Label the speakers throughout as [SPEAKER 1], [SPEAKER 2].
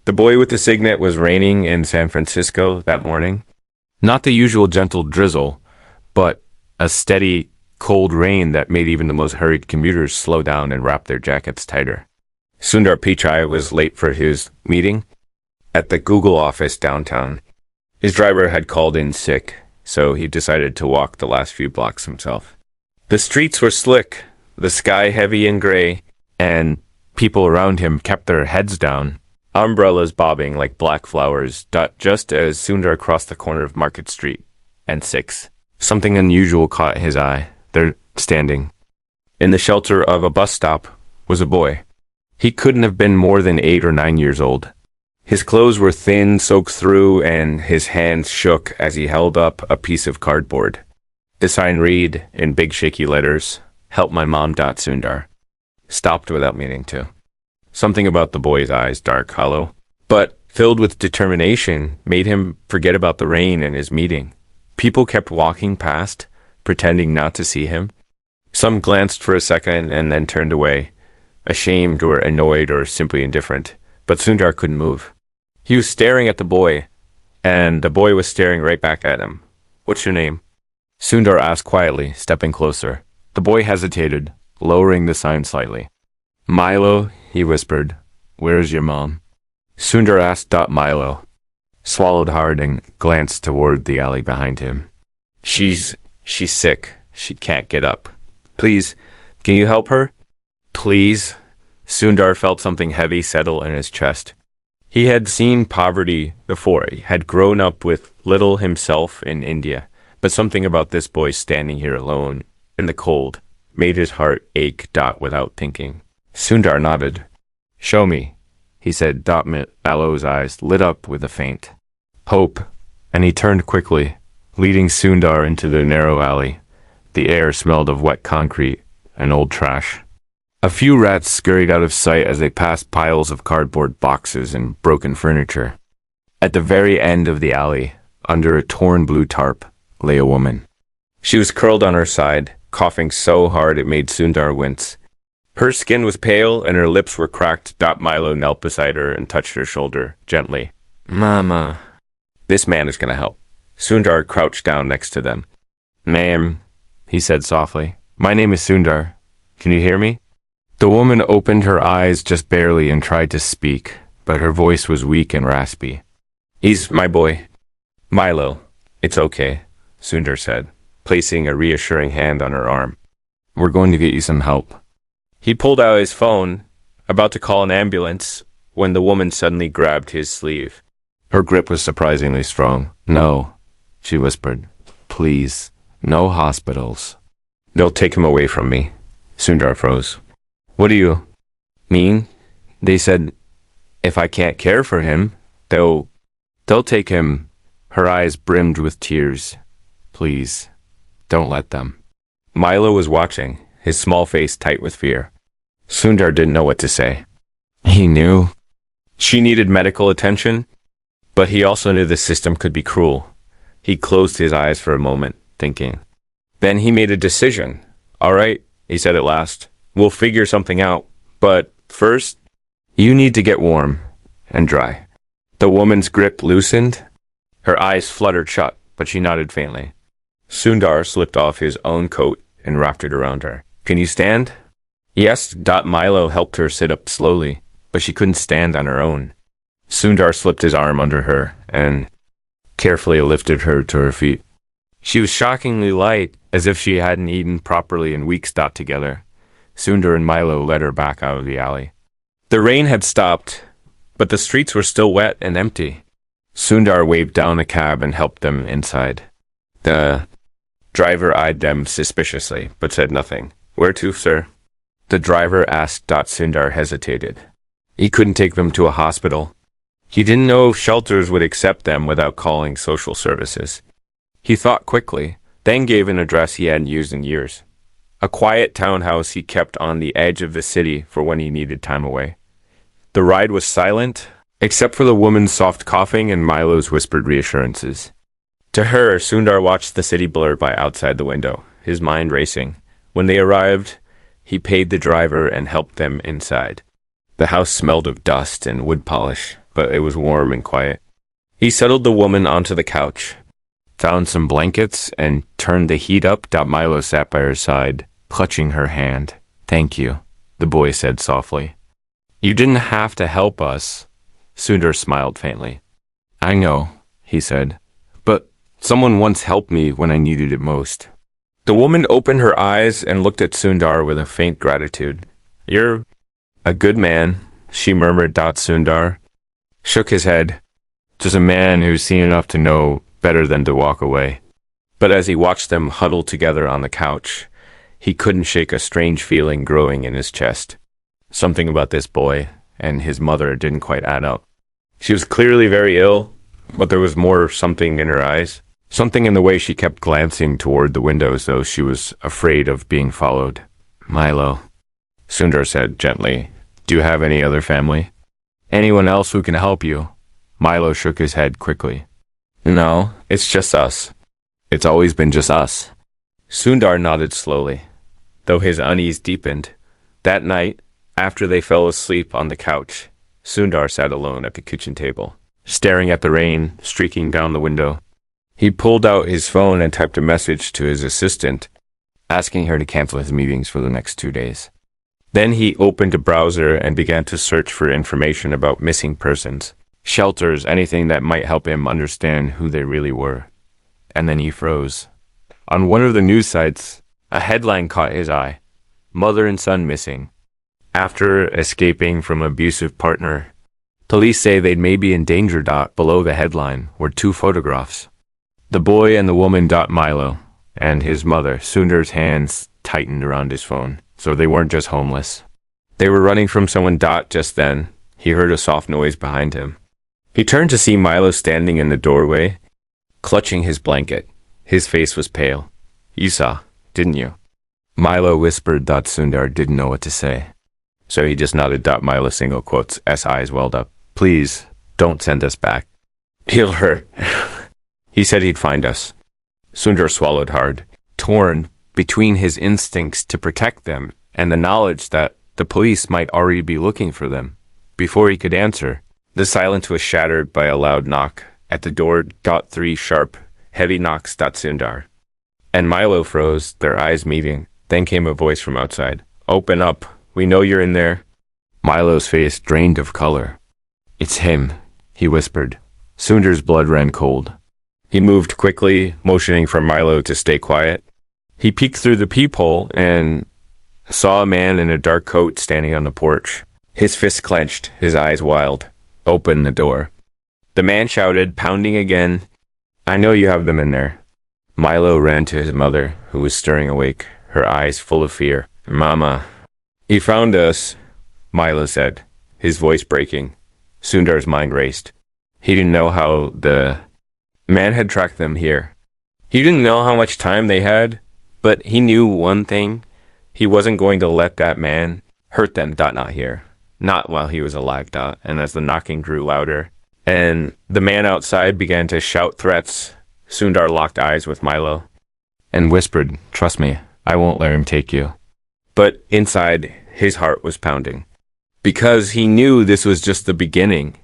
[SPEAKER 1] The boy with the signet was raining in San Francisco that morning. Not the usual gentle drizzle, but a steady, cold rain that made even the most hurried commuters slow down and wrap their jackets tighter. Sundar Pichai was late for his meeting at the Google office downtown. His driver had called in sick, so he decided to walk the last few blocks himself. The streets were slick, the sky heavy and gray, and people around him kept their heads down, umbrellas bobbing like black flowers, just as Sundar crossed the corner of Market Street and 6th. Something unusual caught his eye. There, standing in the shelter of a bus stop, was a boy. He couldn't have been more than 8 or 9 years old. His clothes were thin, soaked through, and his hands shook as he held up a piece of cardboard. The sign read, in big shaky letters, "Help my mom. Sundar." Stopped without meaning to. Something about the boy's eyes, dark, hollow, but filled with determination, made him forget about the rain and his meeting. People kept walking past, pretending not to see him. Some glanced for a second and then turned away, ashamed or annoyed or simply indifferent. But Sundar couldn't move. He was staring at the boy, and the boy was staring right back at him. "What's your name?" Sundar asked quietly, stepping closer. The boy hesitated, lowering the sign slightly. "Milo," he whispered. "Where's your mom?" Sundar asked Milo, swallowed hard and glanced toward the alley behind him. She's sick. She can't get up. Please, can you help her?" "Please?" Sundar felt something heavy settle in his chest. He had seen poverty before. He had grown up with little himself in India, but something about this boy standing here alone in the cold made his heart ache. Without thinking, Sundar nodded. "Show me," he said. Malo's eyes lit up with a faint hope, and he turned quickly, leading Sundar into the narrow alley. The air smelled of wet concrete and old trash. A few rats scurried out of sight as they passed piles of cardboard boxes and broken furniture. At the very end of the alley, under a torn blue tarp, lay a woman. She was curled on her side, coughing so hard it made Sundar wince. Her skin was pale and her lips were cracked. Milo knelt beside her and touched her shoulder, gently. "Mama." "This man is going to help." Sundar crouched down next to them. "Ma'am," he said softly. "My name is Sundar. Can you hear me?" The woman opened her eyes just barely and tried to speak, but her voice was weak and raspy. "He's my boy. Milo. It's okay," Sundar said, placing a reassuring hand on her arm. "We're going to get you some help." He pulled out his phone, about to call an ambulance, when the woman suddenly grabbed his sleeve. Her grip was surprisingly strong. "No," she whispered. "Please, no hospitals." "They'll take him away from me." Sundar froze. "What do you mean?" They said, "If I can't care for him, they'll take him." Her eyes brimmed with tears. "Please, don't let them." Milo was watching, his small face tight with fear. Sundar didn't know what to say. He knew she needed medical attention, but he also knew the system could be cruel. He closed his eyes for a moment, thinking. Then he made a decision. "All right," he said at last. "We'll figure something out, but first, you need to get warm and dry." The woman's grip loosened. Her eyes fluttered shut, but she nodded faintly. Sundar slipped off his own coat and wrapped it around her. "Can you stand?" "Yes." Milo helped her sit up slowly, but she couldn't stand on her own. Sundar slipped his arm under her and carefully lifted her to her feet. She was shockingly light, as if she hadn't eaten properly in weeks together. Sundar and Milo led her back out of the alley. The rain had stopped, but the streets were still wet and empty. Sundar waved down a cab and helped them inside. The driver eyed them suspiciously, but said nothing. "Where to, sir?" The driver asked. Sundar hesitated. He couldn't take them to a hospital. He didn't know if shelters would accept them without calling social services. He thought quickly, then gave an address he hadn't used in years. A quiet townhouse he kept on the edge of the city for when he needed time away. The ride was silent, except for the woman's soft coughing and Milo's whispered reassurances. To her, Sundar watched the city blur by outside the window, his mind racing. When they arrived, he paid the driver and helped them inside. The house smelled of dust and wood polish, but it was warm and quiet. He settled the woman onto the couch, found some blankets, and turned the heat up. Milo sat by her side, clutching her hand. "Thank you," the boy said softly. "You didn't have to help us." Sundar smiled faintly. "I know," he said, "but someone once helped me when I needed it most." The woman opened her eyes and looked at Sundar with a faint gratitude. "You're a good man," she murmured. Sundar shook his head. "Just a man who's seen enough to know better than to walk away." But as he watched them huddle together on the couch, he couldn't shake a strange feeling growing in his chest. Something about this boy and his mother didn't quite add up. She was clearly very ill, but there was more something in her eyes. Something in the way she kept glancing toward the window as though she was afraid of being followed. "Milo," Sundar said gently, "do you have any other family? Anyone else who can help you?" Milo shook his head quickly. "No, it's just us. It's always been just us." Sundar nodded slowly, though his unease deepened. That night, after they fell asleep on the couch, Sundar sat alone at the kitchen table, staring at the rain streaking down the window. He pulled out his phone and typed a message to his assistant, asking her to cancel his meetings for the next 2 days. Then he opened a browser and began to search for information about missing persons, shelters, anything that might help him understand who they really were. And then he froze. On one of the news sites, a headline caught his eye: "Mother and son missing. After escaping from abusive partner. Police say they may be in danger." Below the headline were 2 photographs. The boy and the woman. Milo and his mother. Sundar's hands tightened around his phone, so they weren't just homeless. They were running from someone. Just then, he heard a soft noise behind him. He turned to see Milo standing in the doorway, clutching his blanket. His face was pale. "You saw, didn't you?" Milo whispered. Sundar didn't know what to say, so he just nodded. Milo single quotes, S eyes welled up. "Please, don't send us back. He'll hurt." He said he'd find us. Sundar swallowed hard, torn between his instincts to protect them and the knowledge that the police might already be looking for them. Before he could answer, the silence was shattered by a loud knock at the door. 3 sharp, heavy knocks. Sundar and Milo froze, their eyes meeting. Then came a voice from outside. "Open up. We know you're in there." Milo's face drained of color. "It's him," he whispered. Sundar's blood ran cold. He moved quickly, motioning for Milo to stay quiet. He peeked through the peephole and saw a man in a dark coat standing on the porch. His fists clenched, his eyes wild. "Open the door." The man shouted, pounding again, "I know you have them in there." Milo ran to his mother, who was stirring awake, her eyes full of fear. "Mama." "He found us," Milo said, his voice breaking. Sundar's mind raced. He didn't know how the man had tracked them here. He didn't know how much time they had, but he knew one thing. He wasn't going to let that man hurt them. Not here. Not while he was alive. And as the knocking grew louder, and the man outside began to shout threats, Sundar locked eyes with Milo and whispered, "Trust me, I won't let him take you." But inside, his heart was pounding, because he knew this was just the beginning.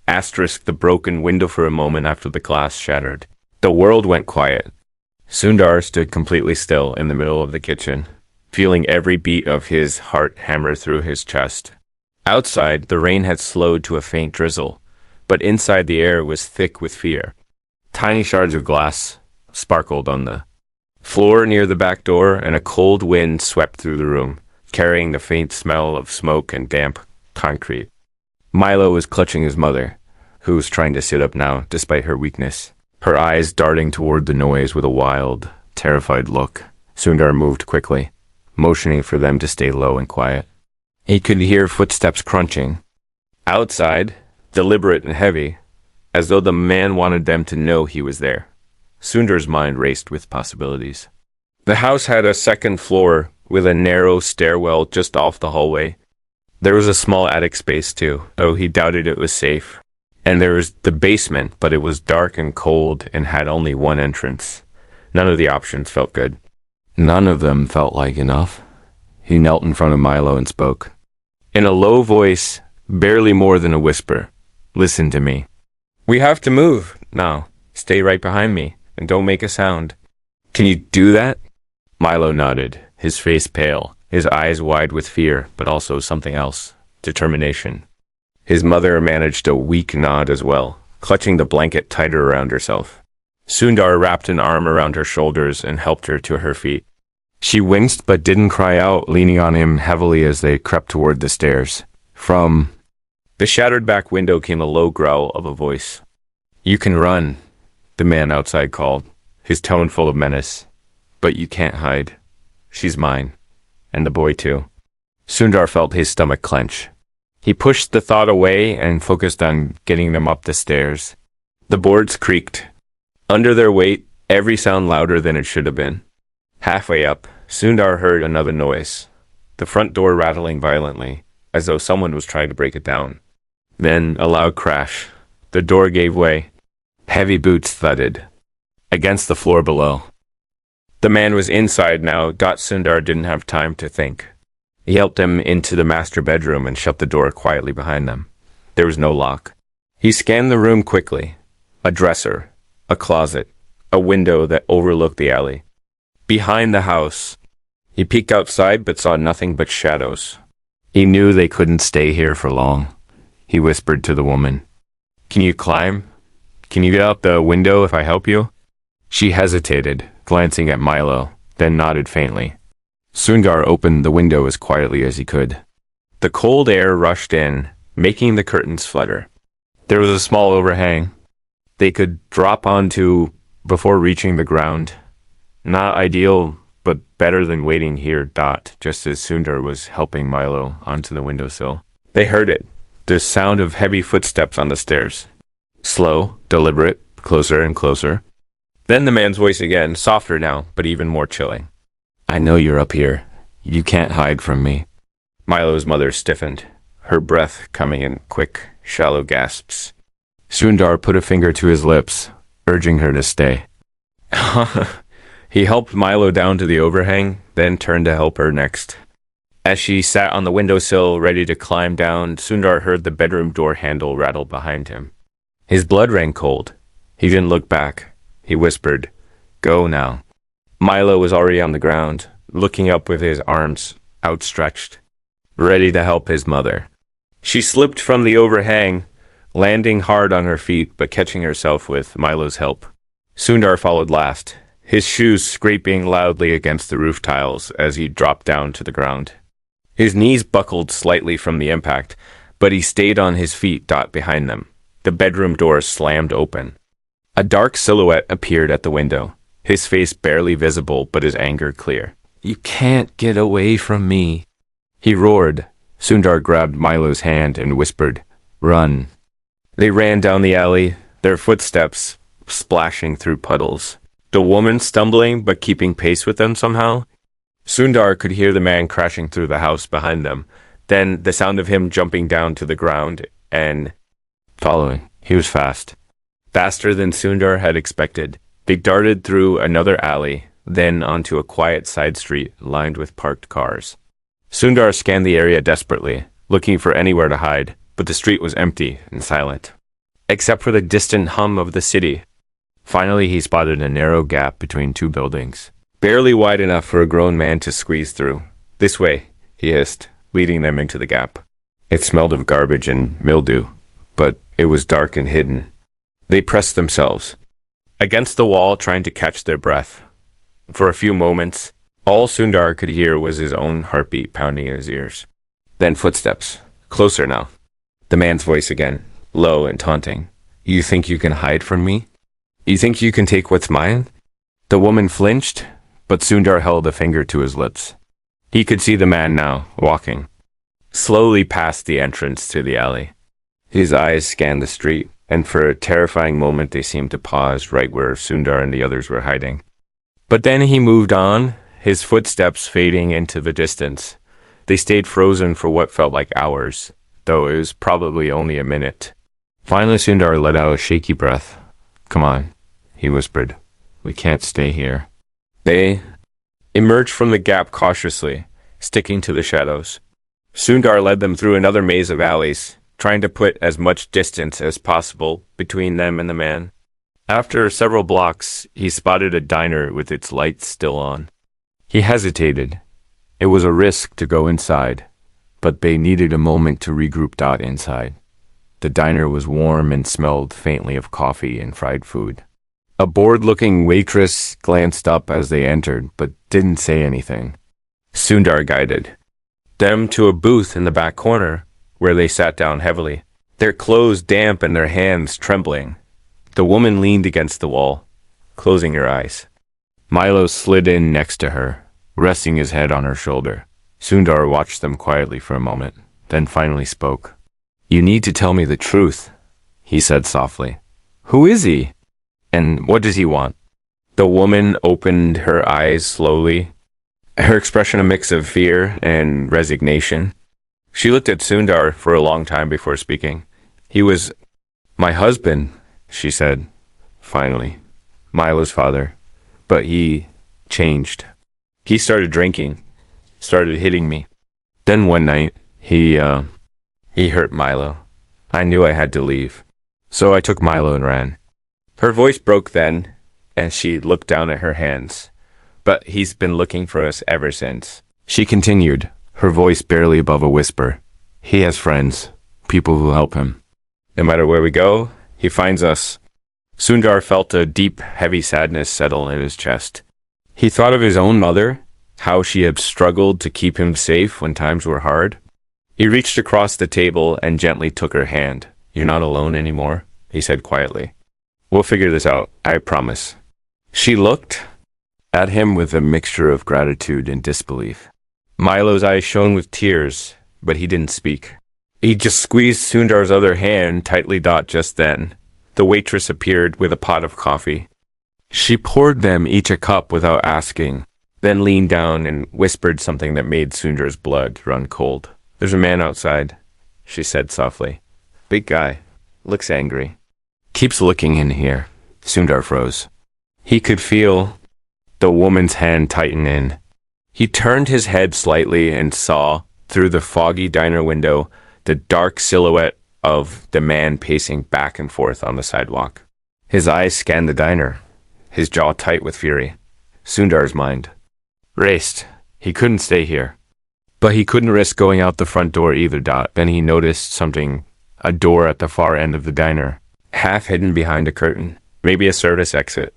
[SPEAKER 1] Asterisk the broken window for a moment after the glass shattered. The world went quiet. Sundar stood completely still in the middle of the kitchen, feeling every beat of his heart hammer through his chest. Outside, the rain had slowed to a faint drizzle, but inside the air was thick with fear. Tiny shards of glass sparkled on the floor near the back door, and a cold wind swept through the room, carrying the faint smell of smoke and damp concrete. Milo was clutching his mother, who was trying to sit up now, despite her weakness, her eyes darting toward the noise with a wild, terrified look. Sundar moved quickly, motioning for them to stay low and quiet. He could hear footsteps crunching. Outside, deliberate and heavy, as though the man wanted them to know he was there. Sundar's mind raced with possibilities. The house had a second floor with a narrow stairwell just off the hallway. There was a small attic space too, though he doubted it was safe. And there was the basement, but it was dark and cold and had only one entrance. None of the options felt good. None of them felt like enough. He knelt in front of Milo and spoke. In a low voice, barely more than a whisper, Listen to me. We have to move. Now, stay right behind me and don't make a sound. Can you do that? Milo nodded, his face pale, his eyes wide with fear, but also something else, determination. His mother managed a weak nod as well, clutching the blanket tighter around herself. Sundar wrapped an arm around her shoulders and helped her to her feet. She winced but didn't cry out, leaning on him heavily as they crept toward the stairs. From the shattered back window came a low growl of a voice. You can run, the man outside called, his tone full of menace. But you can't hide. She's mine. And the boy too. Sundar felt his stomach clench. He pushed the thought away and focused on getting them up the stairs. The boards creaked. Under their weight, every sound louder than it should have been. Halfway up, Sundar heard another noise, the front door rattling violently, as though someone was trying to break it down. Then a loud crash. The door gave way. Heavy boots thudded against the floor below. The man was inside now. Sundar didn't have time to think. He helped them into the master bedroom and shut the door quietly behind them. There was no lock. He scanned the room quickly. A dresser, a closet, a window that overlooked the alley. Behind the house, he peeked outside but saw nothing but shadows. He knew they couldn't stay here for long. He whispered to the woman, Can you climb? Can you get out the window if I help you? She hesitated, glancing at Milo, then nodded faintly. Sundar opened the window as quietly as he could. The cold air rushed in, making the curtains flutter. There was a small overhang they could drop onto before reaching the ground. Not ideal, but better than waiting here. Just as Sundar was helping Milo onto the windowsill. They heard it, the sound of heavy footsteps on the stairs. Slow, deliberate, closer and closer. Then the man's voice again, softer now, but even more chilling. I know you're up here. You can't hide from me. Milo's mother stiffened, her breath coming in quick, shallow gasps. Sundar put a finger to his lips, urging her to stay. He helped Milo down to the overhang, then turned to help her next. As she sat on the windowsill, ready to climb down, Sundar heard the bedroom door handle rattle behind him. His blood ran cold. He didn't look back. He whispered, Go now. Milo was already on the ground, looking up with his arms outstretched, ready to help his mother. She slipped from the overhang, landing hard on her feet but catching herself with Milo's help. Sundar followed last, his shoes scraping loudly against the roof tiles as he dropped down to the ground. His knees buckled slightly from the impact, but he stayed on his feet. Behind them. The bedroom door slammed open. A dark silhouette appeared at the window, his face barely visible but his anger clear. You can't get away from me, he roared. Sundar grabbed Milo's hand and whispered, Run. They ran down the alley, their footsteps splashing through puddles. The woman stumbling but keeping pace with them somehow. Sundar could hear the man crashing through the house behind them, then the sound of him jumping down to the ground and following. He was fast. Faster than Sundar had expected. They darted through another alley, then onto a quiet side street lined with parked cars. Sundar scanned the area desperately, looking for anywhere to hide, but the street was empty and silent, except for the distant hum of the city. Finally, he spotted a narrow gap between two buildings, barely wide enough for a grown man to squeeze through. This way, he hissed, leading them into the gap. It smelled of garbage and mildew, but it was dark and hidden. They pressed themselves against the wall, trying to catch their breath. For a few moments, all Sundar could hear was his own heartbeat pounding in his ears. Then footsteps, closer now. The man's voice again, low and taunting. You think you can hide from me? You think you can take what's mine? The woman flinched, but Sundar held a finger to his lips. He could see the man now, walking slowly past the entrance to the alley. His eyes scanned the street, and for a terrifying moment they seemed to pause right where Sundar and the others were hiding. But then he moved on, his footsteps fading into the distance. They stayed frozen for what felt like hours, though it was probably only a minute. Finally, Sundar let out a shaky breath. Come on, he whispered. We can't stay here. They emerged from the gap cautiously, sticking to the shadows. Sundar led them through another maze of alleys, trying to put as much distance as possible between them and the man. After several blocks, he spotted a diner with its lights still on. He hesitated. It was a risk to go inside, but they needed a moment to regroup. Inside. The diner was warm and smelled faintly of coffee and fried food. A bored-looking waitress glanced up as they entered, but didn't say anything. Sundar guided them to a booth in the back corner, where they sat down heavily, their clothes damp and their hands trembling. The woman leaned against the wall, closing her eyes. Milo slid in next to her, resting his head on her shoulder. Sundar watched them quietly for a moment, then finally spoke. "You need to tell me the truth," he said softly. "Who is he? And what does he want?" The woman opened her eyes slowly, her expression a mix of fear and resignation. She looked at Sundar for a long time before speaking. "He was my husband," she said, finally. "Milo's father. But he changed. He started drinking, started hitting me. Then one night, he hurt Milo. I knew I had to leave. So I took Milo and ran." Her voice broke then, and she looked down at her hands. "But he's been looking for us ever since." She continued, her voice barely above a whisper. "He has friends, people who help him. No matter where we go, he finds us." Sundar felt a deep, heavy sadness settle in his chest. He thought of his own mother, how she had struggled to keep him safe when times were hard. He reached across the table and gently took her hand. "You're not alone anymore," he said quietly. "We'll figure this out, I promise." She looked at him with a mixture of gratitude and disbelief. Milo's eyes shone with tears, but he didn't speak. He just squeezed Sundar's other hand tightly. Just then, the waitress appeared with a pot of coffee. She poured them each a cup without asking, then leaned down and whispered something that made Sundar's blood run cold. "There's a man outside," she said softly. "Big guy. Looks angry. Keeps looking in here." Sundar froze. He could feel the woman's hand tighten in. He turned his head slightly and saw, through the foggy diner window, the dark silhouette of the man pacing back and forth on the sidewalk. His eyes scanned the diner, his jaw tight with fury. Sundar's mind raced. He couldn't stay here. But he couldn't risk going out the front door either. Then he noticed something, a door at the far end of the diner, half hidden behind a curtain. Maybe a service exit.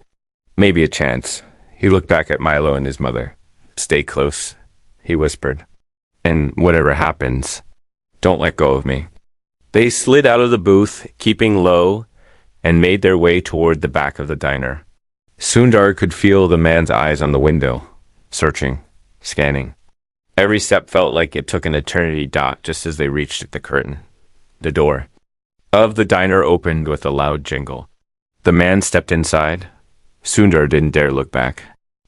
[SPEAKER 1] Maybe a chance. He looked back at Milo and his mother. "Stay close," he whispered. "And whatever happens, don't let go of me." They slid out of the booth, keeping low, and made their way toward the back of the diner. Sundar could feel the man's eyes on the window, searching, scanning. Every step felt like it took an eternity. Just as they reached the curtain. The door of the diner opened with a loud jingle. The man stepped inside. Sundar didn't dare look back.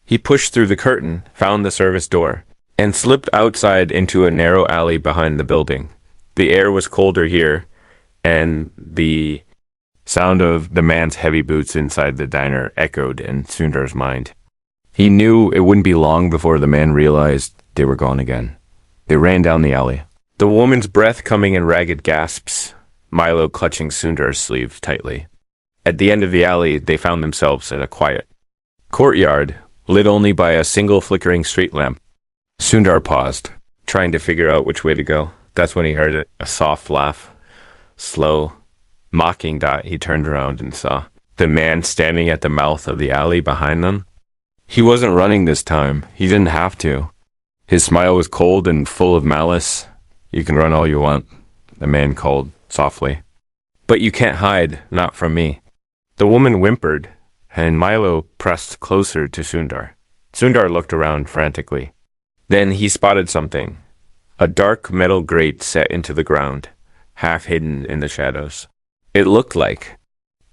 [SPEAKER 1] He pushed through the curtain, found the service door, and slipped outside into a narrow alley behind the building. The air was colder here, and the sound of the man's heavy boots inside the diner echoed in Sundar's mind. He knew it wouldn't be long before the man realized they were gone again. They ran down the alley, the woman's breath coming in ragged gasps, Milo clutching Sundar's sleeve tightly. At the end of the alley, they found themselves in a quiet courtyard, lit only by a single flickering street lamp. Sundar paused, trying to figure out which way to go. That's when he heard it, a soft laugh, slow, mocking. He turned around and saw the man standing at the mouth of the alley behind them. He wasn't running this time. He didn't have to. His smile was cold and full of malice. "You can run all you want," the man called softly. "But you can't hide, not from me." The woman whimpered, and Milo pressed closer to Sundar. Sundar looked around frantically. Then he spotted something, a dark metal grate set into the ground, half hidden in the shadows. It looked like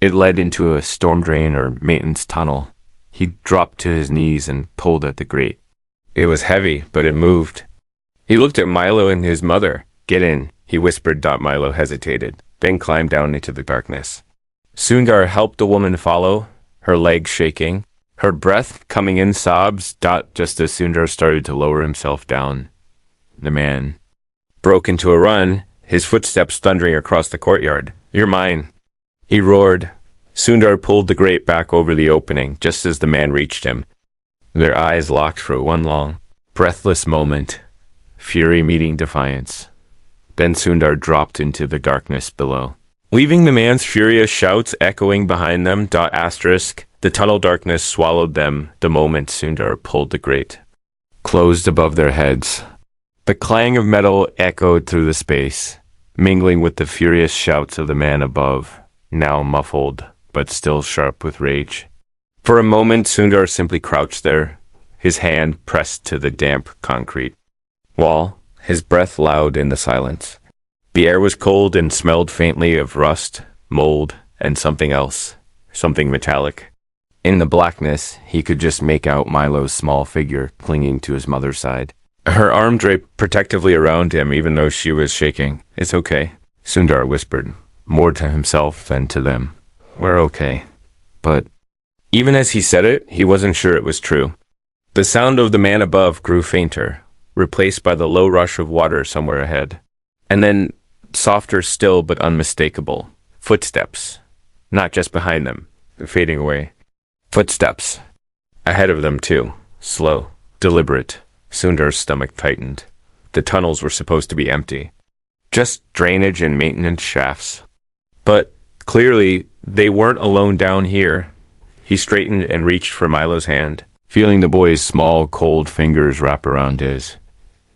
[SPEAKER 1] it led into a storm drain or maintenance tunnel. He dropped to his knees and pulled at the grate. It was heavy, but it moved. He looked at Milo and his mother. "Get in," he whispered. Milo hesitated, then climbed down into the darkness. Sundar helped the woman follow, her legs shaking, her breath coming in sobs. Just as Sundar started to lower himself down, the man broke into a run, his footsteps thundering across the courtyard. "You're mine," he roared. Sundar pulled the grate back over the opening just as the man reached him. Their eyes locked for one long, breathless moment, fury meeting defiance. Then Sundar dropped into the darkness below, leaving the man's furious shouts echoing behind them. The tunnel darkness swallowed them the moment Sundar pulled the grate closed above their heads. The clang of metal echoed through the space, mingling with the furious shouts of the man above, now muffled but still sharp with rage. For a moment, Sundar simply crouched there, his hand pressed to the damp concrete wall, his breath loud in the silence. The air was cold and smelled faintly of rust, mold, and something else, something metallic. In the blackness, he could just make out Milo's small figure clinging to his mother's side. Her arm draped protectively around him even though she was shaking. "It's okay," Sundar whispered, more to himself than to them. "We're okay." But even as he said it, he wasn't sure it was true. The sound of the man above grew fainter, replaced by the low rush of water somewhere ahead. And then, softer still but unmistakable, footsteps. Not just behind them, fading away. Footsteps. Ahead of them, too. Slow, deliberate. Sundar's stomach tightened. The tunnels were supposed to be empty. Just drainage and maintenance shafts. But clearly, they weren't alone down here. He straightened and reached for Milo's hand, feeling the boy's small, cold fingers wrap around his.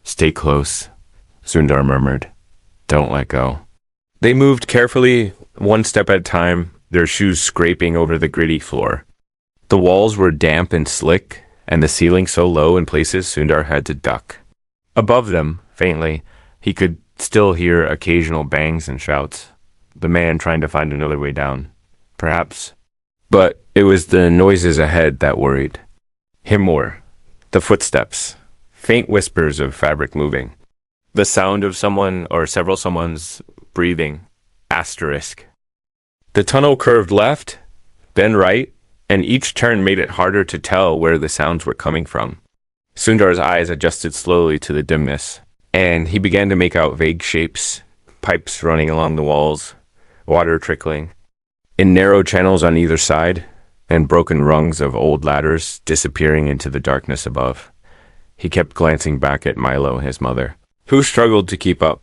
[SPEAKER 1] "Stay close," Sundar murmured. "Don't let go." They moved carefully, one step at a time, their shoes scraping over the gritty floor. The walls were damp and slick, and the ceiling so low in places Sundar had to duck. Above them, faintly, he could still hear occasional bangs and shouts. The man trying to find another way down, perhaps. But it was the noises ahead that worried him more. The footsteps, faint whispers of fabric moving. The sound of someone or several someone's breathing. Asterisk. The tunnel curved left, then right, and each turn made it harder to tell where the sounds were coming from. Sundar's eyes adjusted slowly to the dimness, and he began to make out vague shapes, pipes running along the walls, water trickling, in narrow channels on either side, and broken rungs of old ladders disappearing into the darkness above. He kept glancing back at Milo and his mother, who struggled to keep up.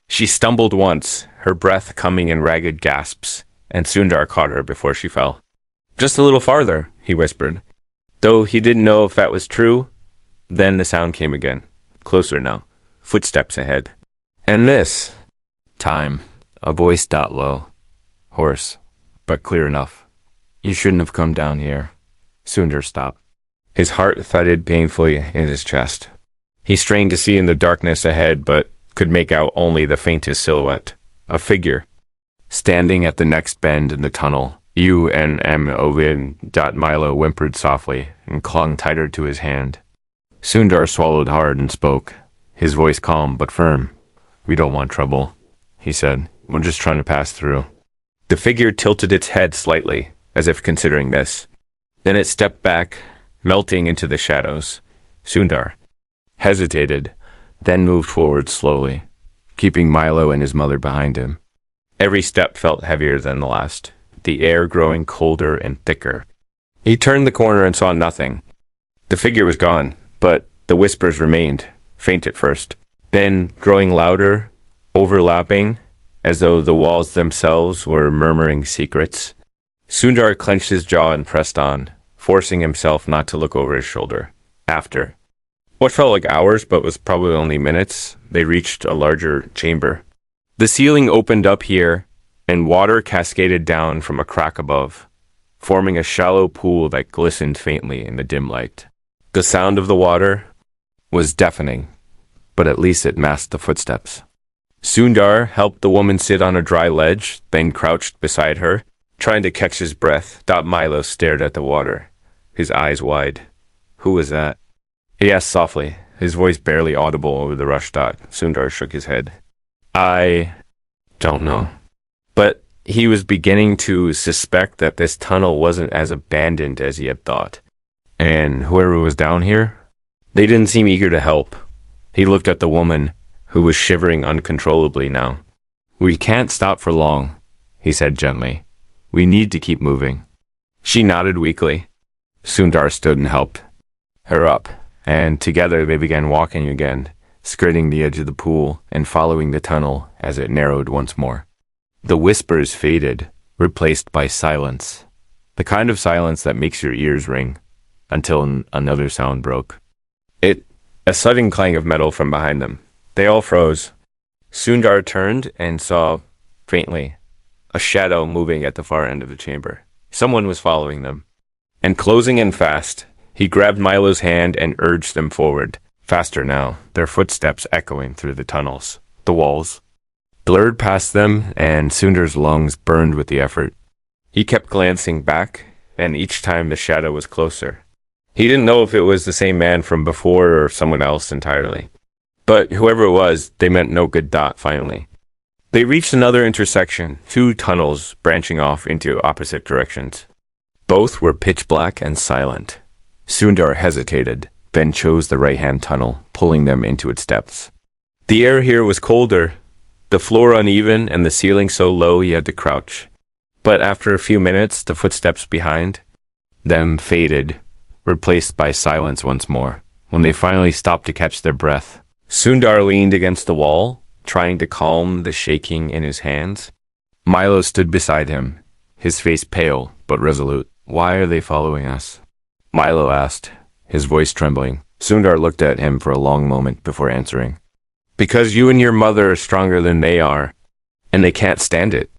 [SPEAKER 1] She stumbled once, her breath coming in ragged gasps, and Sundar caught her before she fell. "Just a little farther," he whispered. Though he didn't know if that was true, then the sound came again, closer now, footsteps ahead. "And this?" "Time." A voice low, hoarse, but clear enough. "You shouldn't have come down here." Sundar stopped. His heart thudded painfully in his chest. He strained to see in the darkness ahead, but could make out only the faintest silhouette. A figure, standing at the next bend in the tunnel. Milo whimpered softly and clung tighter to his hand. Sundar swallowed hard and spoke, his voice calm but firm. "We don't want trouble," he said. "We're just trying to pass through." The figure tilted its head slightly, as if considering this. Then it stepped back, melting into the shadows. Sundar hesitated, then moved forward slowly, keeping Milo and his mother behind him. Every step felt heavier than the last, the air growing colder and thicker. He turned the corner and saw nothing. The figure was gone, but the whispers remained, faint at first, then growing louder, overlapping, as though the walls themselves were murmuring secrets. Sundar clenched his jaw and pressed on, forcing himself not to look over his shoulder. After what felt like hours but was probably only minutes, they reached a larger chamber. The ceiling opened up here, and water cascaded down from a crack above, forming a shallow pool that glistened faintly in the dim light. The sound of the water was deafening, but at least it masked the footsteps. Sundar helped the woman sit on a dry ledge, then crouched beside her, trying to catch his breath. Milo stared at the water, his eyes wide. "Who was that?" he asked softly, his voice barely audible over the rush. Sundar shook his head. "I don't know." But he was beginning to suspect that this tunnel wasn't as abandoned as he had thought. And whoever was down here, they didn't seem eager to help. He looked at the woman, who was shivering uncontrollably now, We can't stop for long, he said gently. We need to keep moving. She nodded weakly. Sundar stood and helped her up, and together they began walking again, skirting the edge of the pool and following the tunnel as it narrowed once more. The whispers faded, replaced by silence, the kind of silence that makes your ears ring, until another sound broke. A sudden clang of metal from behind them. They all froze. Sundar turned and saw, faintly, a shadow moving at the far end of the chamber. Someone was following them. And closing in fast, he grabbed Milo's hand and urged them forward. Faster now, their footsteps echoing through the tunnels. The walls blurred past them, and Sundar's lungs burned with the effort. He kept glancing back, and each time the shadow was closer. He didn't know if it was the same man from before or someone else entirely. But whoever it was, they meant no good dot finally. They reached another intersection, 2 tunnels branching off into opposite directions. Both were pitch black and silent. Sundar hesitated, then chose the right-hand tunnel, pulling them into its depths. The air here was colder, the floor uneven, and the ceiling so low he had to crouch. But after a few minutes, the footsteps behind them faded, replaced by silence once more. When they finally stopped to catch their breath, Sundar leaned against the wall, trying to calm the shaking in his hands. Milo stood beside him, his face pale but resolute. Why are they following us? Milo asked, his voice trembling. Sundar looked at him for a long moment before answering. Because you and your mother are stronger than they are, and they can't stand it.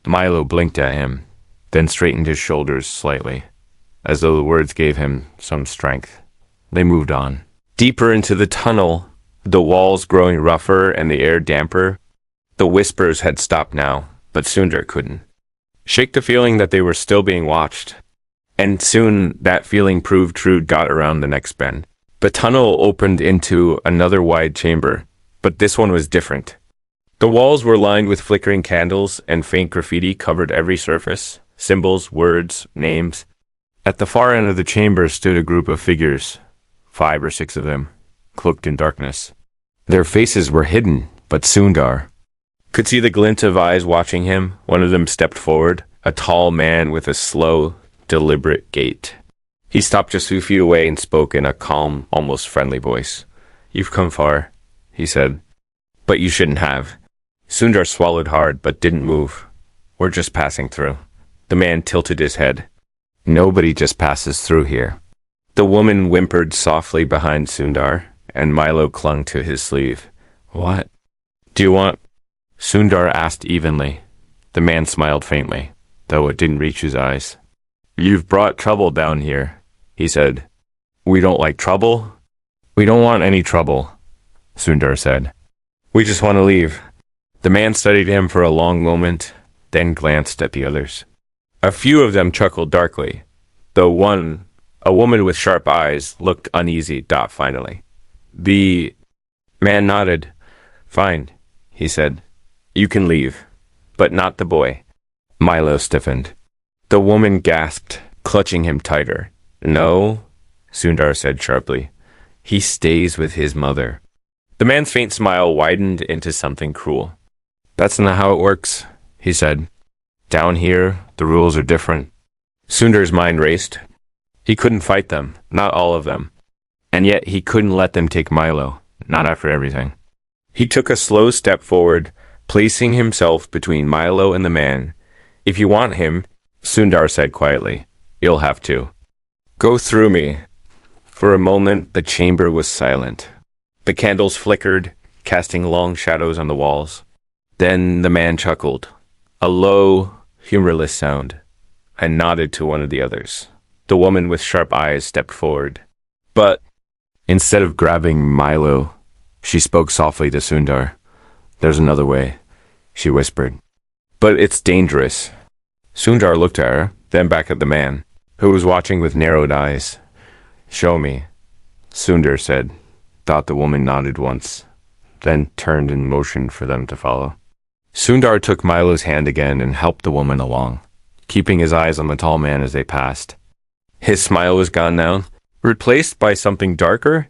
[SPEAKER 1] Milo blinked at him, then straightened his shoulders slightly, as though the words gave him some strength. They moved on. Deeper into the tunnel, the walls growing rougher and the air damper. The whispers had stopped now, but Sundar couldn't shake the feeling that they were still being watched. And soon that feeling proved true. Got around the next bend. The tunnel opened into another wide chamber, but this one was different. The walls were lined with flickering candles, and faint graffiti covered every surface. Symbols, words, names. At the far end of the chamber stood a group of figures, 5 or 6 of them, cloaked in darkness. Their faces were hidden, but Sundar could see the glint of eyes watching him. One of them stepped forward, a tall man with a slow, deliberate gait. He stopped just a few feet away and spoke in a calm, almost friendly voice. You've come far, he said, but you shouldn't have. Sundar swallowed hard, but didn't move. We're just passing through. The man tilted his head. Nobody just passes through here. The woman whimpered softly behind Sundar, and Milo clung to his sleeve. What do you want? Sundar asked evenly. The man smiled faintly, though it didn't reach his eyes. You've brought trouble down here, he said. We don't like trouble? We don't want any trouble, Sundar said. We just want to leave. The man studied him for a long moment, then glanced at the others. A few of them chuckled darkly, though one, a woman with sharp eyes, looked uneasy. Finally. The man nodded. Fine, he said. You can leave, but not the boy. Milo stiffened. The woman gasped, clutching him tighter. No, Sundar said sharply. He stays with his mother. The man's faint smile widened into something cruel. That's not how it works, he said. Down here, the rules are different. Sundar's mind raced. He couldn't fight them, not all of them. And yet he couldn't let them take Milo, not after everything. He took a slow step forward, placing himself between Milo and the man. If you want him, Sundar said quietly, you'll have to. Go through me. For a moment, the chamber was silent. The candles flickered, casting long shadows on the walls. Then the man chuckled, a low, humorless sound, and nodded to one of the others. The woman with sharp eyes stepped forward. But instead of grabbing Milo, she spoke softly to Sundar. There's another way, she whispered. But it's dangerous. Sundar looked at her, then back at the man, who was watching with narrowed eyes. Show me, Sundar said. Thought the woman nodded once, then turned and motioned for them to follow. Sundar took Milo's hand again and helped the woman along, keeping his eyes on the tall man as they passed. His smile was gone now, replaced by something darker.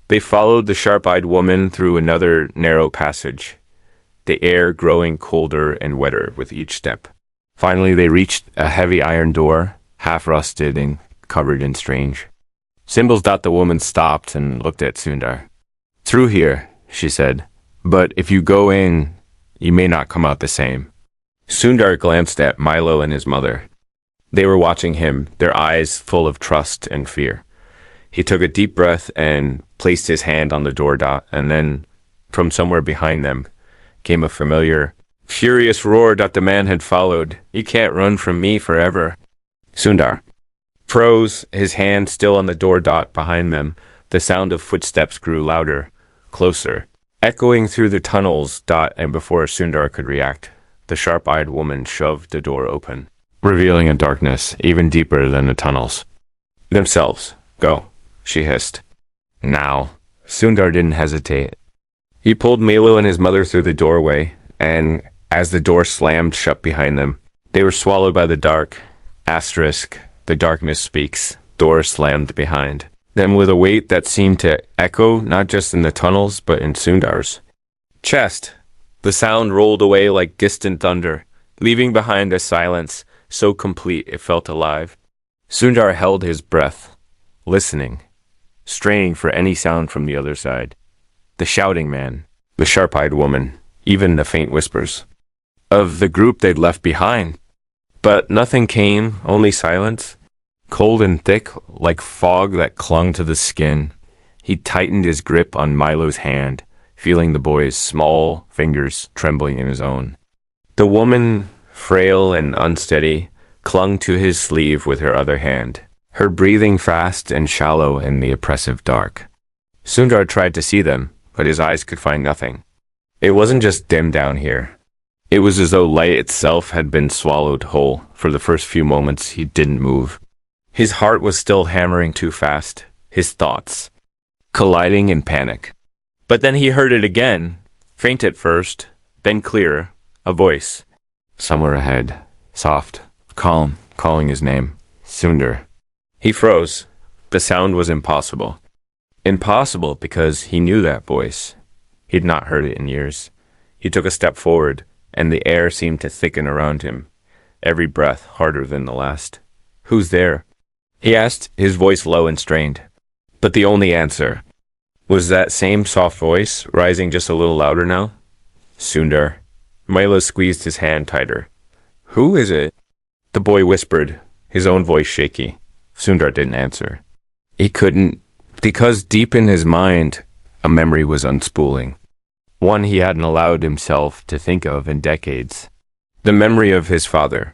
[SPEAKER 1] They followed the sharp-eyed woman through another narrow passage. the air growing colder and wetter with each step. Finally, they reached a heavy iron door, half rusted and covered in strange symbols. The woman stopped and looked at Sundar. "Through here," she said, "but if you go in, you may not come out the same." Sundar glanced at Milo and his mother. They were watching him, their eyes full of trust and fear. He took a deep breath and placed his hand on the door. And then, from somewhere behind them, came a familiar, furious roar. The man had followed. "You can't run from me forever." Sundar froze, his hand still on the door. Behind them, the sound of footsteps grew louder, closer, echoing through the tunnels. And before Sundar could react, the sharp-eyed woman shoved the door open, revealing a darkness even deeper than the tunnels themselves. "Go," she hissed. "Now." Sundar didn't hesitate. He pulled Milo and his mother through the doorway, and as the door slammed shut behind them, they were swallowed by the dark. Asterisk, the darkness speaks. Door slammed behind them with a weight that seemed to echo not just in the tunnels, but in Sundar's chest. The sound rolled away like distant thunder, leaving behind a silence so complete it felt alive. Sundar held his breath, listening, straining for any sound from the other side. The shouting man, the sharp-eyed woman, even the faint whispers of the group they'd left behind. But nothing came, only silence, cold and thick, like fog that clung to the skin. He tightened his grip on Milo's hand, feeling the boy's small fingers trembling in his own. The woman, frail and unsteady, clung to his sleeve with her other hand, her breathing fast and shallow in the oppressive dark. Sundar tried to see them, but his eyes could find nothing. It wasn't just dim down here. It was as though light itself had been swallowed whole. For the first few moments, he didn't move. His heart was still hammering too fast, his thoughts colliding in panic. But then he heard it again, faint at first, then clearer, a voice. Somewhere ahead, soft, calm, calling his name. Sundar. He froze. The sound was impossible. Impossible because he knew that voice. He'd not heard it in years. He took a step forward, and the air seemed to thicken around him, every breath harder than the last. "Who's there?" he asked, his voice low and strained. But the only answer was that same soft voice, rising just a little louder now. "Sundar." Milo squeezed his hand tighter. "Who is it?" the boy whispered, his own voice shaky. Sundar didn't answer. He couldn't, because deep in his mind, a memory was unspooling. One he hadn't allowed himself to think of in decades. The memory of his father,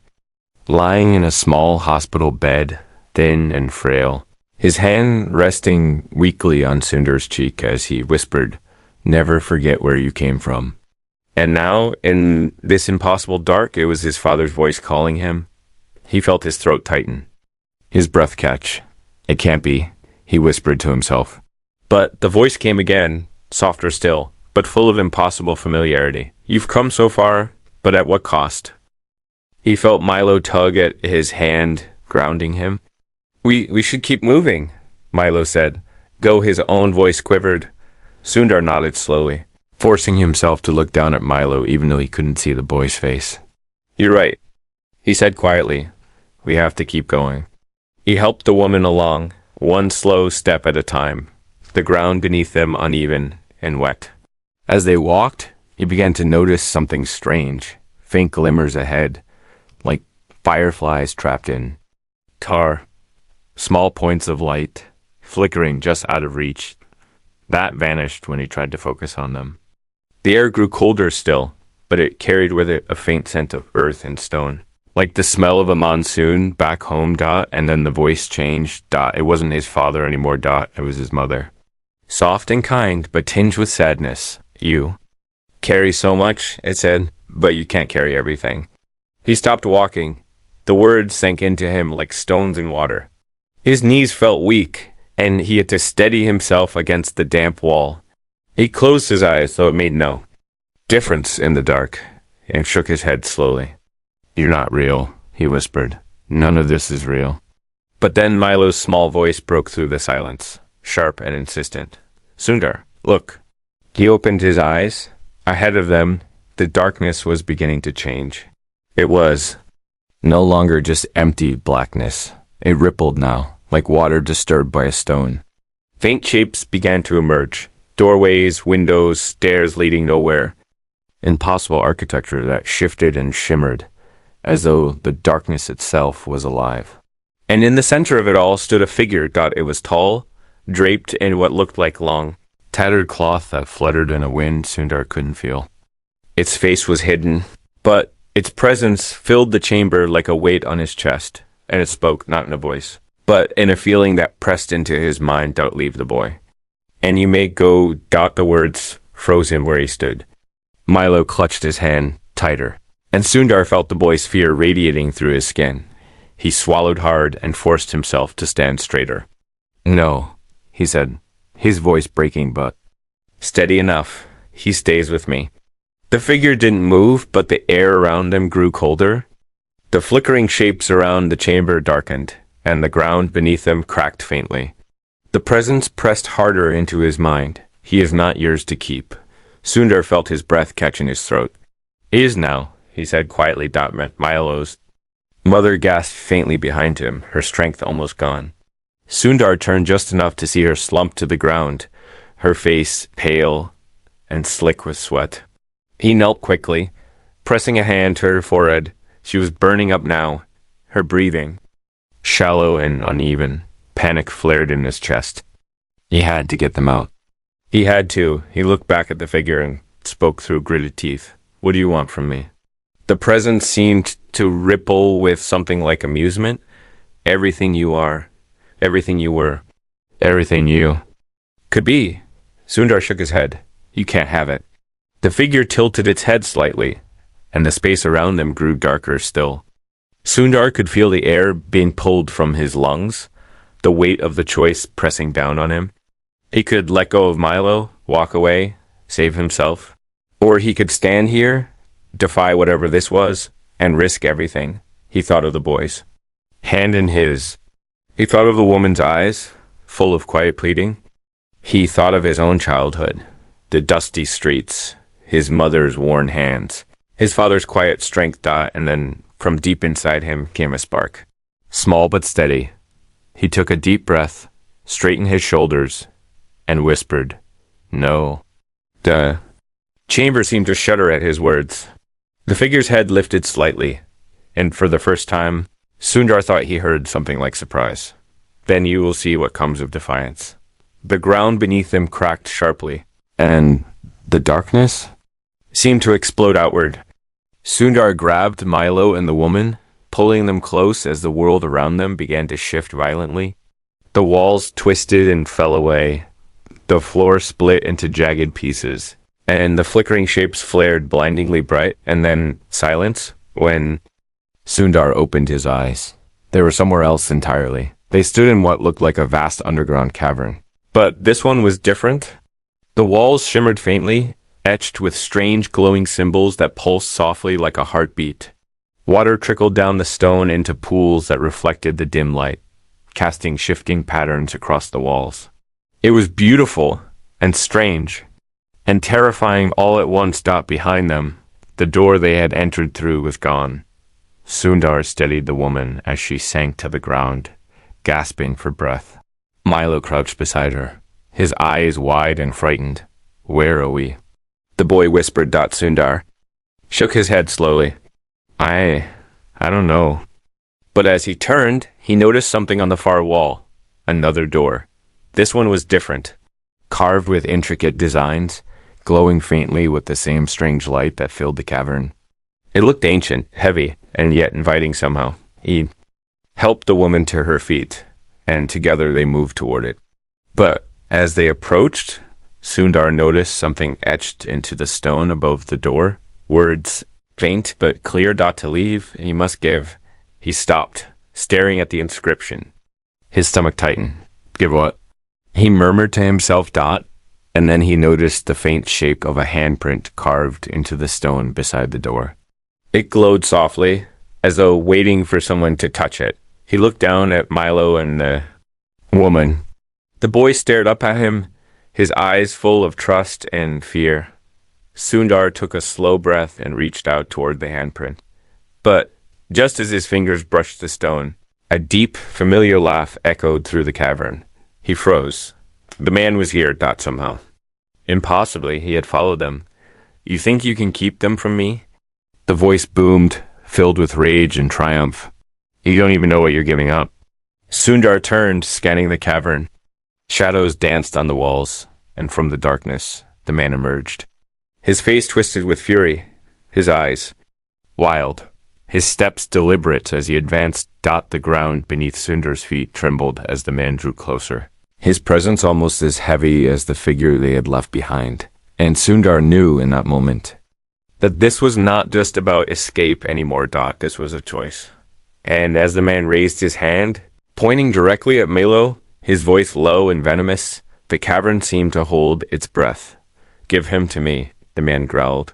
[SPEAKER 1] lying in a small hospital bed, thin and frail, his hand resting weakly on Sundar's cheek as he whispered, "Never forget where you came from." And now, in this impossible dark, it was his father's voice calling him. He felt his throat tighten, his breath catch. "It can't be," he whispered to himself. But the voice came again, softer still, but full of impossible familiarity. "You've come so far, but at what cost?" He felt Milo tug at his hand, grounding him. We should keep moving," Milo said. Though his own voice quivered, Sundar nodded slowly, forcing himself to look down at Milo even though he couldn't see the boy's face. "You're right," he said quietly. "We have to keep going." He helped the woman along, one slow step at a time, the ground beneath them uneven and wet. As they walked, he began to notice something strange, faint glimmers ahead, like fireflies trapped in tar, small points of light, flickering just out of reach. That vanished when he tried to focus on them. The air grew colder still, but it carried with it a faint scent of earth and stone, like the smell of a monsoon back home. And then the voice changed. It wasn't his father anymore. It was his mother. Soft and kind, but tinged with sadness. "You carry so much," it said, "but you can't carry everything." He stopped walking. The words sank into him like stones in water. His knees felt weak, and he had to steady himself against the damp wall. He closed his eyes, though it made no difference in the dark, and shook his head slowly. "You're not real," he whispered. "None of this is real." But then Milo's small voice broke through the silence, sharp and insistent. "Sundar, look." He opened his eyes. Ahead of them, The darkness was beginning to change. It was no longer just empty blackness. It rippled now, like water disturbed by a stone. Faint shapes began to emerge. Doorways, windows, stairs leading nowhere. Impossible architecture that shifted and shimmered, as though the darkness itself was alive. And in the center of it all stood a figure. It was tall, draped in what looked like long, tattered cloth that fluttered in a wind Sundar couldn't feel. Its face was hidden, but its presence filled the chamber like a weight on his chest, and it spoke not in a voice, but in a feeling that pressed into his mind. Leave the boy. And you may go. The words froze him where he stood. Milo clutched his hand tighter, and Sundar felt the boy's fear radiating through his skin. He swallowed hard and forced himself to stand straighter. No, he said, his voice breaking but steady enough. He stays with me. The figure didn't move, but the air around them grew colder. The flickering shapes around the chamber darkened, and the ground beneath them cracked faintly. The presence pressed harder into his mind. He is not yours to keep. Sundar felt his breath catch in his throat. He is now, he said quietly. Milo's mother gasped faintly behind him, her strength almost gone. Sundar turned just enough to see her slump to the ground, her face pale and slick with sweat. He knelt quickly, pressing a hand to her forehead. She was burning up now, her breathing shallow and uneven. Panic flared in his chest. He had to get them out. He had to. He looked back at the figure and spoke through gritted teeth. What do you want from me? The presence seemed to ripple with something like amusement. Everything you are, everything you were, everything you could be. Sundar shook his head. You can't have it. The figure tilted its head slightly, and the space around them grew darker still. Sundar could feel the air being pulled from his lungs, the weight of the choice pressing down on him. He could let go of Milo, walk away, save himself. Or he could stand here, defy whatever this was, and risk everything. He thought of the boys. Hand in his. He thought of the woman's eyes, full of quiet pleading. He thought of his own childhood, the dusty streets, his mother's worn hands, his father's quiet strength. And then from deep inside him came a spark. Small but steady. He took a deep breath, straightened his shoulders, and whispered, No. The chamber seemed to shudder at his words. The figure's head lifted slightly, and for the first time, Sundar thought he heard something like surprise. Then you will see what comes of defiance. The ground beneath them cracked sharply, and the darkness seemed to explode outward. Sundar grabbed Milo and the woman, pulling them close as the world around them began to shift violently. The walls twisted and fell away. The floor split into jagged pieces, and the flickering shapes flared blindingly bright, and then silence when Sundar opened his eyes. They were somewhere else entirely. They stood in what looked like a vast underground cavern. But this one was different. The walls shimmered faintly, etched with strange glowing symbols that pulsed softly like a heartbeat. Water trickled down the stone into pools that reflected the dim light, casting shifting patterns across the walls. It was beautiful and strange and terrifying all at once. Behind them, the door they had entered through was gone. Sundar steadied the woman as she sank to the ground, gasping for breath. Milo crouched beside her, his eyes wide and frightened. Where are we? The boy whispered. Sundar shook his head slowly. I don't know. But as he turned, he noticed something on the far wall. Another door. This one was different, carved with intricate designs, glowing faintly with the same strange light that filled the cavern. It looked ancient, heavy, and yet inviting somehow. He helped the woman to her feet, and together they moved toward it. But as they approached, Sundar noticed something etched into the stone above the door. Words, faint but clear. To leave, you must give. He stopped, staring at the inscription. His stomach tightened. Give what? He murmured to himself. And then he noticed the faint shape of a handprint carved into the stone beside the door. It glowed softly, as though waiting for someone to touch it. He looked down at Milo and the woman. The boy stared up at him, his eyes full of trust and fear. Sundar took a slow breath and reached out toward the handprint. But just as his fingers brushed the stone, a deep, familiar laugh echoed through the cavern. He froze. The man was here, thought somehow. Impossibly, he had followed them. You think you can keep them from me? The voice boomed, filled with rage and triumph. You don't even know what you're giving up. Sundar turned, scanning the cavern. Shadows danced on the walls, and from the darkness, the man emerged. His face twisted with fury, his eyes wild, his steps deliberate as he advanced. The ground beneath Sundar's feet trembled as the man drew closer. His presence almost as heavy as the figure they had left behind. And Sundar knew in that moment that this was not just about escape anymore, This was a choice. And as the man raised his hand, pointing directly at Milo, his voice low and venomous, the cavern seemed to hold its breath. Give him to me, the man growled,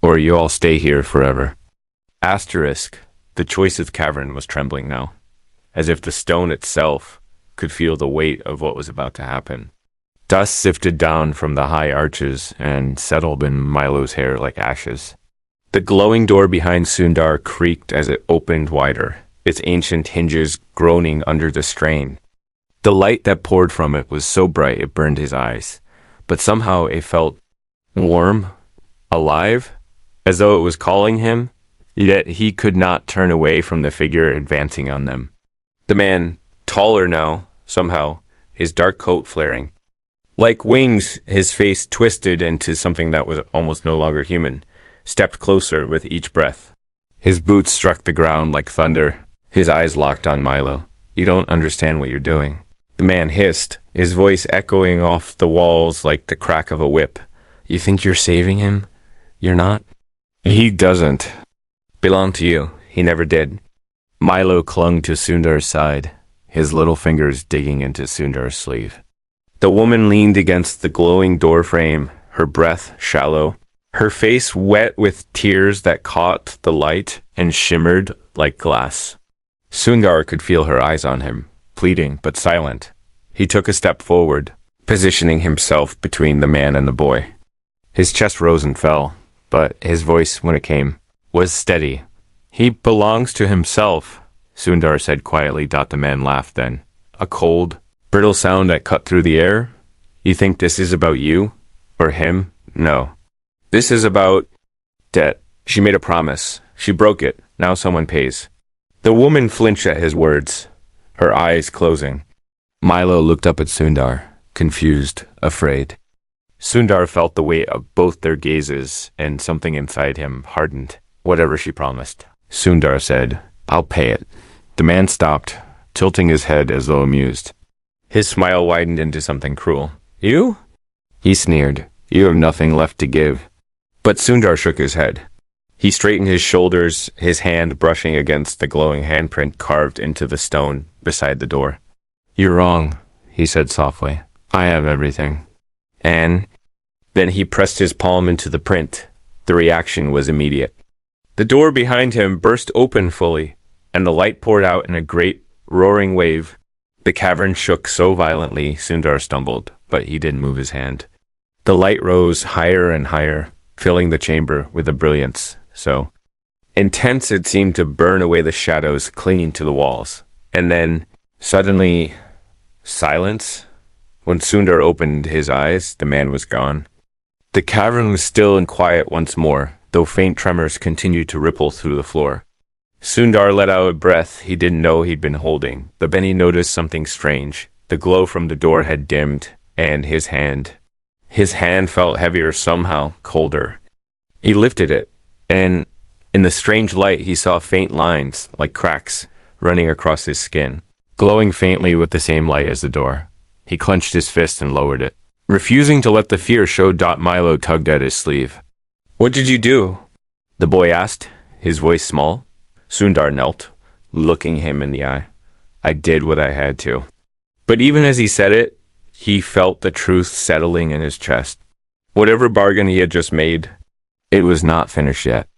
[SPEAKER 1] or you all stay here forever. Asterisk, the choice's cavern was trembling now, as if the stone itself could feel the weight of what was about to happen. Dust sifted down from the high arches and settled in Milo's hair like ashes. The glowing door behind Sundar creaked as it opened wider, its ancient hinges groaning under the strain. The light that poured from it was so bright it burned his eyes, but somehow it felt warm, alive, as though it was calling him, yet he could not turn away from the figure advancing on them. The man, taller now, somehow, his dark coat flaring. Like wings, his face twisted into something that was almost no longer human, stepped closer with each breath. His boots struck the ground like thunder. His eyes locked on Milo. You don't understand what you're doing. The man hissed, his voice echoing off the walls like the crack of a whip. You think you're saving him? You're not? He doesn't belong to you. He never did. Milo clung to Sundar's side, his little fingers digging into Sundar's sleeve. The woman leaned against the glowing door frame, her breath shallow, her face wet with tears that caught the light and shimmered like glass. Sundar could feel her eyes on him, pleading but silent. He took a step forward, positioning himself between the man and the boy. His chest rose and fell, but his voice, when it came, was steady. He belongs to himself, Sundar said quietly. The man laughed then, a cold, brittle sound that cut through the air. You think this is about you? Or him? No. This is about debt. She made a promise. She broke it. Now someone pays. The woman flinched at his words, her eyes closing. Milo looked up at Sundar, confused, afraid. Sundar felt the weight of both their gazes, and something inside him hardened. Whatever she promised. Sundar said, I'll pay it. The man stopped, tilting his head as though amused. His smile widened into something cruel. You? He sneered. You have nothing left to give. But Sundar shook his head. He straightened his shoulders, his hand brushing against the glowing handprint carved into the stone beside the door. You're wrong, he said softly. I have everything. And then he pressed his palm into the print. The reaction was immediate. The door behind him burst open fully, and the light poured out in a great, roaring wave. The cavern shook so violently, Sundar stumbled, but he didn't move his hand. The light rose higher and higher, filling the chamber with a brilliance so intense it seemed to burn away the shadows clinging to the walls. And then, suddenly, silence. When Sundar opened his eyes, the man was gone. The cavern was still and quiet once more, though faint tremors continued to ripple through the floor. Sundar let out a breath he didn't know he'd been holding, but then he noticed something strange. The glow from the door had dimmed, and his hand felt heavier somehow, colder. He lifted it, and in the strange light he saw faint lines, like cracks, running across his skin, glowing faintly with the same light as the door. He clenched his fist and lowered it, refusing to let the fear show. Milo tugged at his sleeve. What did you do? The boy asked, his voice small. Sundar knelt, looking him in the eye. I did what I had to. But even as he said it, he felt the truth settling in his chest. Whatever bargain he had just made, it was not finished yet.